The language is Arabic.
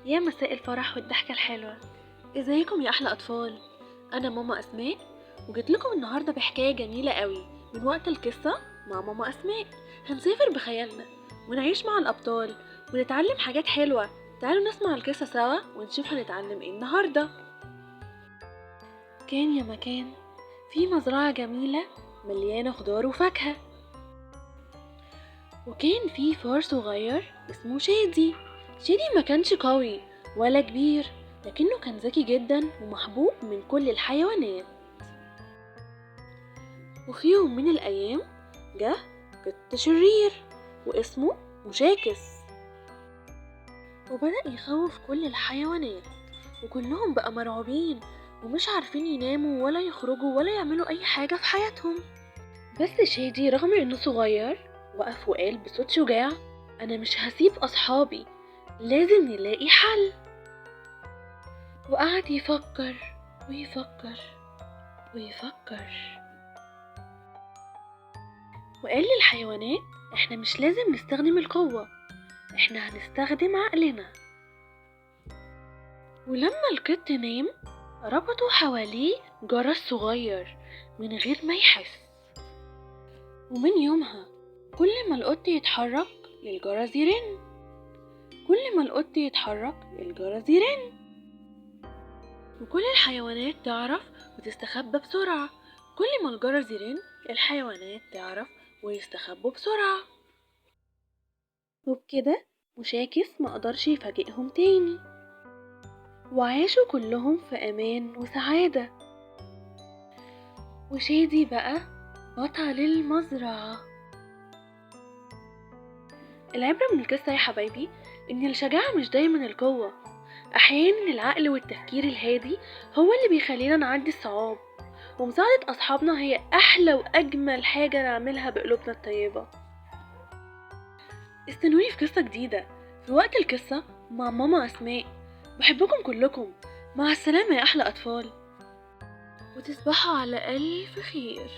يا مساء الفرح والضحكة الحلوة. ازيكم يا احلى اطفال؟ انا ماما اسماء، وجيت لكم النهارده بحكايه جميله قوي من وقت القصه مع ماما اسماء. هنسافر بخيالنا ونعيش مع الابطال ونتعلم حاجات حلوه. تعالوا نسمع القصه سوا ونشوف هنتعلم ايه النهارده. كان يا مكان في مزرعه جميله مليانه خضار وفاكهه، وكان في فار صغير اسمه شادي. شادي ما كانش قوي ولا كبير، لكنه كان ذكي جدا ومحبوب من كل الحيوانات. وفي يوم من الأيام جه قط شرير واسمه مشاكس، وبدأ يخوف كل الحيوانات، وكلهم بقى مرعوبين ومش عارفين يناموا ولا يخرجوا ولا يعملوا أي حاجة في حياتهم. بس شادي رغم إنه صغير وقف وقال بصوت شجاع: أنا مش هسيب أصحابي، لازم نلاقي حل. وقعد يفكر ويفكر ويفكر، وقال للحيوانات: احنا مش لازم نستخدم القوة، احنا هنستخدم عقلنا. ولما القط نام ربطوا حواليه جرس صغير من غير ما يحس، ومن يومها كل ما القط يتحرك الجرس يرن، كل ما القط يتحرك الجرس يرن، وكل الحيوانات تعرف وتستخبى بسرعة. كل ما الجرس يرن الحيوانات تعرف ويستخبوا بسرعة. وبكده مشاكس ما قدرش يفاجئهم تاني، وعاشوا كلهم في امان وسعادة. وشادي بقى بطل المزرعة. العبرة من القصة يا حبايبي ان الشجاعة مش دايما القوة، احيانا العقل والتفكير الهادي هو اللي بيخلينا نعدي الصعاب، ومساعدة اصحابنا هي احلى واجمل حاجة نعملها بقلوبنا الطيبة. استنوني في قصة جديدة في وقت القصة مع ماما اسماء. بحبكم كلكم، مع السلامة يا احلى اطفال، وتصبحوا على الف خير.